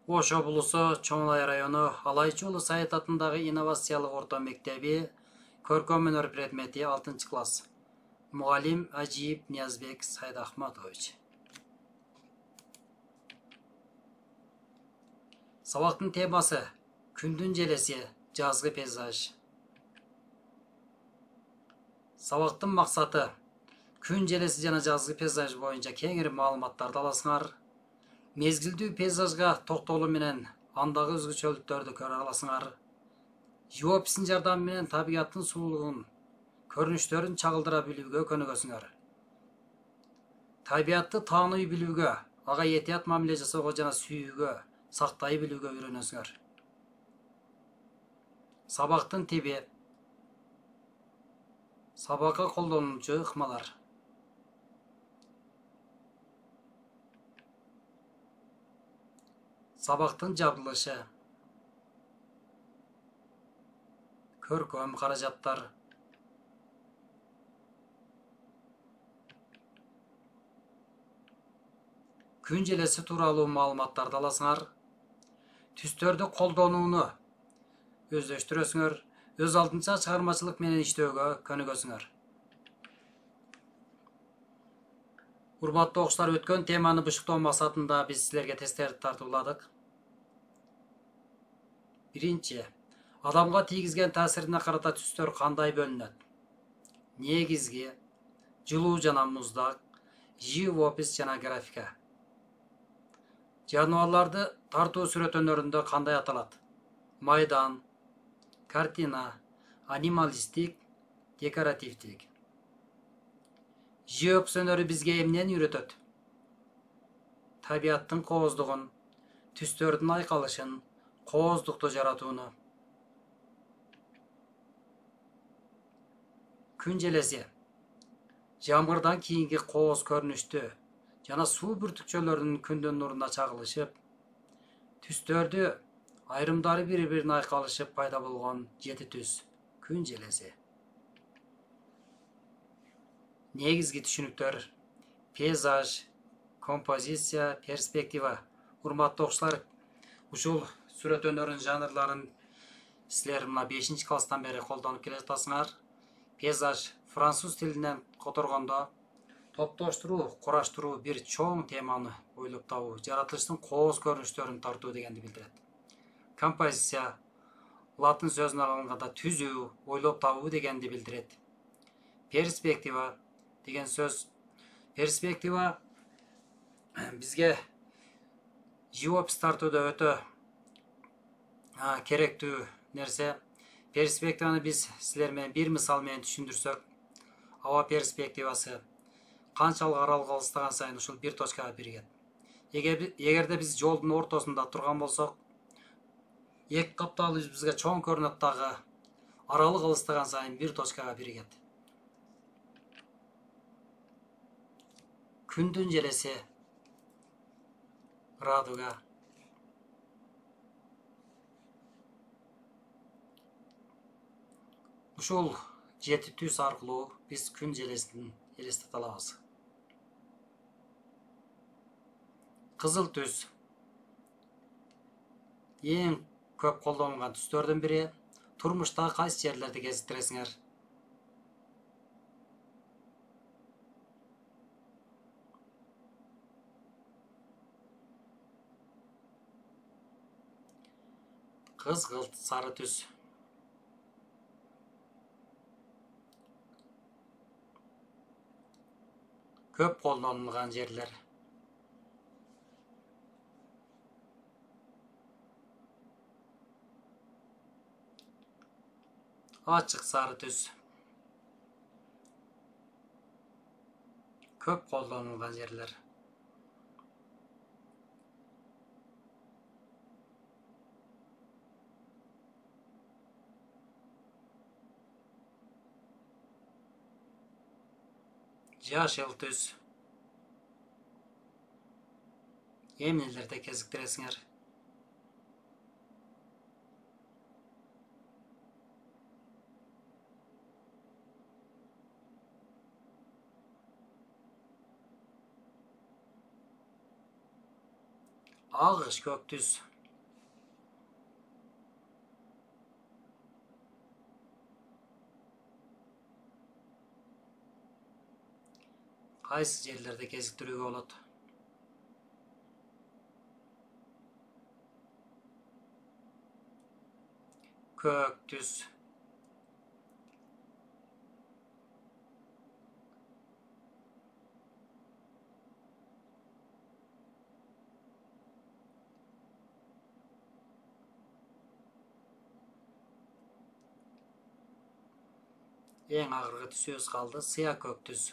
Ош облысы Чоңлай району Алайчуулу Сайыт атындагы инновациялык орто мектеби көркөм өнөр предмети 6 класс. Мугалим Ажиев Ниязбек Сайдахматович. Сабактын темасы күндүн желеси, жазгы пейзаж. Сабактын максаты күн желеси жана жазгы пейзаж боюнча кеңири маалыматтарды аласыңар. Мезгилдүү пейзажга токтолуу менен андагы өзгөчөлүктөрдү көрө аласыңар. Живопистин жардамы менен табигаттын сулуулугун, көрүнүштөрүн чагылдыра билүүгө көнүгөсүңөр. Табиятты тааный билүүгө, ага этият мамиле жасоого жана сүйүүгө, сактай билүүгө үйрөнөсүңөр. Сабактын тиби, сабакка колдонуучу ыкмалар. Сабактын жабдылышы, көркөм каражаттар, күн желеси тууралуу маалыматтарды аласыңар. Түстөрдү колдонууну өздөштүрөсүңөр, өз алдынча чыгармачылык менен иштөөгө көнүгөсүңөр. Урматтуу окуучулар, өткөн теманы бышыктоо максатында биз силерге тесттерди тартууладык. Биринчи, адамга тийгизген таасирине карата түстөр кандай бөлүнөт? Негизги, жылуу жана муздак, живопис жана графика. Жаныбарларды тартуу сүрөт өнөрүндө кандай аталат? Майдан, картина, анималистик, декоративдик. Живопис өнөрү бизге эмнени үйрөтөт? Табияттын кооздугун, түстөрдүн айкалышын, кооздукту жаратууну. Күн желеси жамгырдан кийинки кооз көрүнүштү жана суу бүртүкчөлөрүнүн күндүн нуруна чагылышып, түстөрдү айрымдары бири-бирине айкалышып пайда болгон жети түс күн желеси. Негизги түшүнүктөр: пейзаж, композиция, перспектива. Урматтуу окуучулар, ушул сүрөт өнөрүнүн жанрларын силер мына 5 класстан бери колдонуп келе жатасыңар. Пейзаж француз тилинен которгондо топтоштуруу, кураштыруу, бир чоң теманы ойлоп табуу, жаратылыштын кооз көрүнүштөрүн тартуу дегенди билдирет. Композиция латын сөзүнөн алынганда түзүү, ойлоп табуу дегенди билдирет. Перспектива деген сөз, перспектива бизге живопис тартууда өтө керектүү нерсе. Перспективаны биз силер менен бир мисал менен түшүндүрсөк, аба перспективасы канчалык аралык алыстаган сайын ушул бир точкага биригет. Эгерде биз жолдун ортосунда турган болсок, эки капталуу жүз бизге чоң көрүнөт дагы, аралык алыстаган сайын бир точкага биригет. Күндүн желеси, радуга. Ушул жети түс аркылуу биз күн желесин элестете алабыз. Кызыл түс эң көп колдонулган түстөрдүн бири. Турмушта кайсы жерлерди кезиктиресиңер? Кызгылт сары түс. Көп колдонулган жерлер. Ачык сары түс. Көп колдонулган жерлер. Жашыл түс. Эмнелерде кезиктиресиңер? Ағыш көк түс. кайсы жерлерде кезиктирүүгө болот? Көк түс. Ең акыркы түсүбүз калды, сыя көк түс.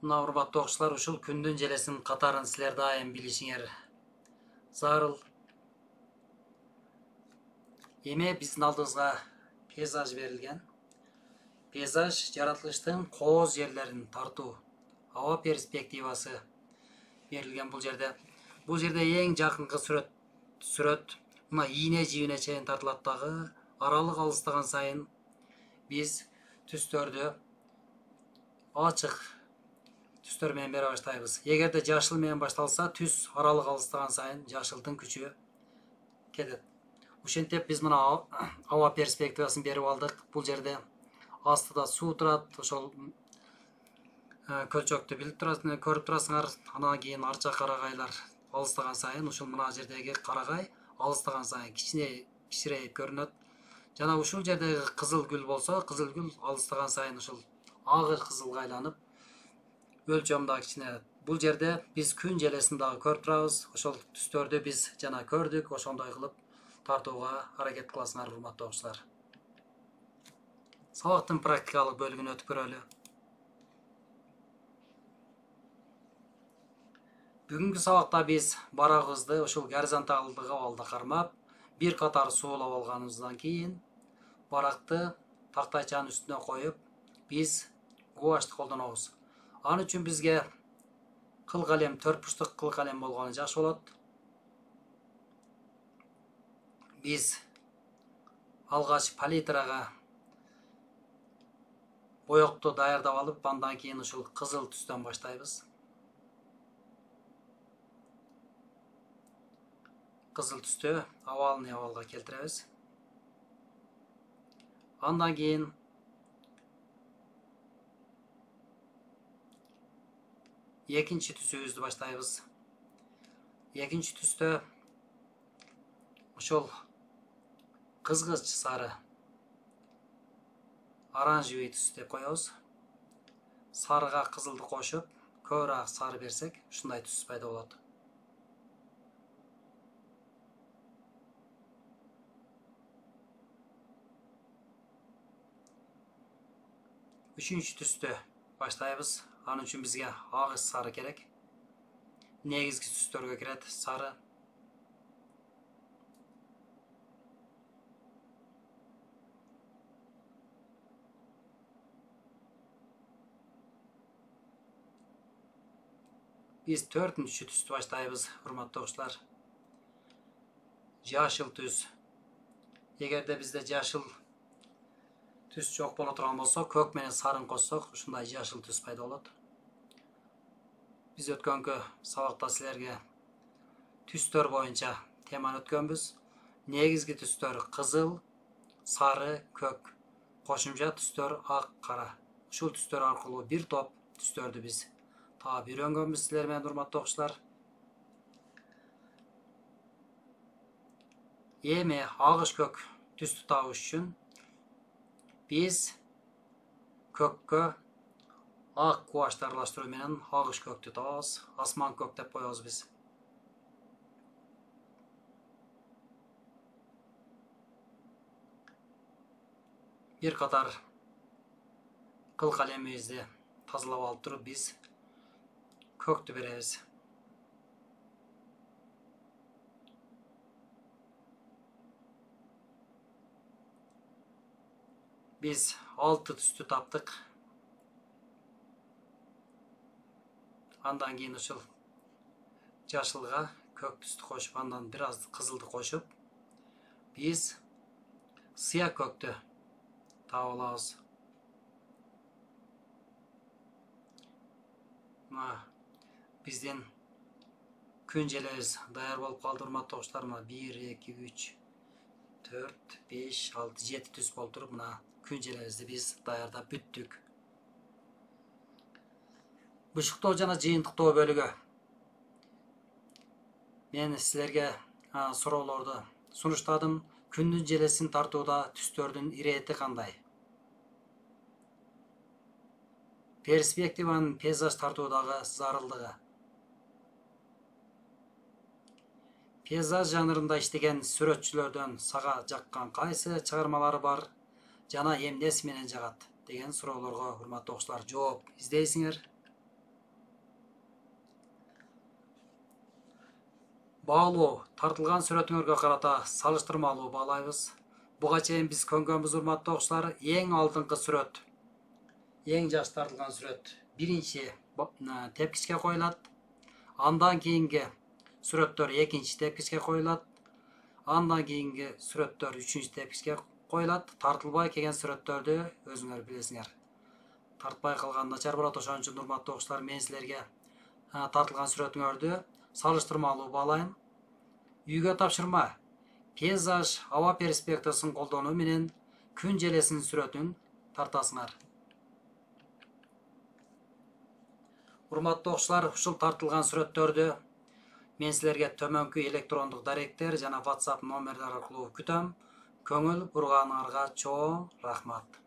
Мына урматтуу окуучулар, ушул күндүн желесинин катарын силер дайым билишиңер зарыл. Эми биздин алдыбызга пейзаж берилген. Пейзаж жаратылыштын кооз жерлерин тартуу, аба перспективасы берилген бул жерде. Бул жерде эң жакынкы сүрөт мына ийне жибине чейин тартылат дагы. Аралык алыстаган сайын биз түстөрдү ачык түстөр менен бере баштайбыз. Эгерде жашыл менен башталса, түс аралык алыстаган сайын жашылдын күчү кетет. Ушентип биз мына аба перспективасын берип алдык. Бул жерде астыда суу турат, ошол көлчөктү билип турасыңар, көрүп турасыңар. Андан кийин арча карагайлар алыстаган сайын, ушул мына жердеги карагай алыстаган сайын кичирейип көрүнөт. Жана ушул жердеги кызыл гүл болсо, кызыл гүл алыстаган сайын ушул агыр кызылга айланып өлчөм да кичине. Бул жерде биз күн желесин дагы көрүп турабыз. Ошол түстөрдү биз жана көрдүк, ошондой кылып тартууга аракет кыласыңар, урматтуу окуучулар. Сабактын практикалык бөлүгүн өтүп көрөлү. Бүгүнкү сабакта биз барагыбызды ушул горизонталдык абалда кармап, бир катар суулап алганыбыздан кийин баракты тактайчанын үстүнө коюп, биз гуашты колдонобуз. Ан үчүн бизге кыл калем, 4 бурчтук кыл калем болгону жакшы болот. Биз алгач палитрага боёкту даярдап алып, андан кийин ушул кызыл түстөн баштайбыз. Кызыл түстү овальный абалга келтиребиз. Андан кийин экинчи түсүбүздү баштайбыз. Экинчи түстө ошол кызгыч сары, оранжевый түс деп коебуз. Сарыга кызылды кошуп, көбүрөөк сары берсек, ушундай түс пайда болот. Үчүнчү түстү баштайбыз. Ан үчүн бизге агыс сары керек. Негизги түстөргө кирет сары. Биз 4-түстү баштайбыз, урматтуу окуучулар. Жашыл түс. Эгерде бизде жашыл түс жок боло турган болсо, көк менен сарын кошсок, ушундай жашыл түс пайда болот. Биз өткөнкү сабакта силерге түстөр боюнча теманы өткөнбүз. Негизги түстөр кызыл, сары, көк. Кошумча түстөр ак, кара. Ушул түстөр аркылуу бир топ түстөрдү биз таап үйрөнгөнбүз силер менен, урматтуу окуучулар. Эми агыш көк түстү табыш үчүн биз көккө ак гуашты аралаштыруу менен агыш көктү табабыз. Асман көк деп коебуз биз. Бир катар кыл калемибизди тазалап алып туруп биз көктү беребиз. Биз 6 түстү таптык. Андан кийин ушул жашылга көк түстү кошуп, андан бир аз кызылды кошуп, биз сыя көктү таап алабыз. Биздин күн желебиз даяр болуп калды урматтуу окуучулар. 1 2 3 4 5 6 7 түз болуптур. Мына күн желебизди биз даярдап бүттүк. Бушуктоо жана жыйынтыктоо бөлүгү мен силерге суроолорду сунуштадым. Күндүн желесин тартууда түстөрдүн ирети кандай? Перспективанын пейзаж тартуудагы зарылдыгы. Пейзаж жанрында иштеген сүрөтчүлөрдөн сага жаккан кайсы чыгармалары бар жана эмнеси менен жагат деген суроолорго урматтуу окуучулар жооп издейсиңер. Баалоо тартылган сүрөтүңөргө карата салыштырмалуу баалайбыз. Буга чейин биз көнгөнбүз урматтуу окуучулар. Эң алдыңкы сүрөт, эң жакшы тартылган сүрөт биринчи тепкичке коюлат. Андан кийинки сүрөттөр экинчи тепкичке коюлат. Андан кийинки сүрөттөр үчүнчү тепкичке коюлат. Тартылбай келген сүрөттөрдү өзүңөр билесиңер. Тартпай калган начар болот. Ошон үчүн урматтуу окуучулар, мен силерге тартылган сүрөтүңөрдү салыштырмалуу баалайм. Үйгө тапшырма. Пейзаж аба перспективасын колдонуу менен күн желесинин сүрөтүн тартасыңар. Урматтуу окуучулар, ушул тартылган сүрөттөрдү мен силерге төмөнкү электрондук даректер жана WhatsApp номерлер аркылуу күтөм. Көңүл бурганыңарга чоң рахмат.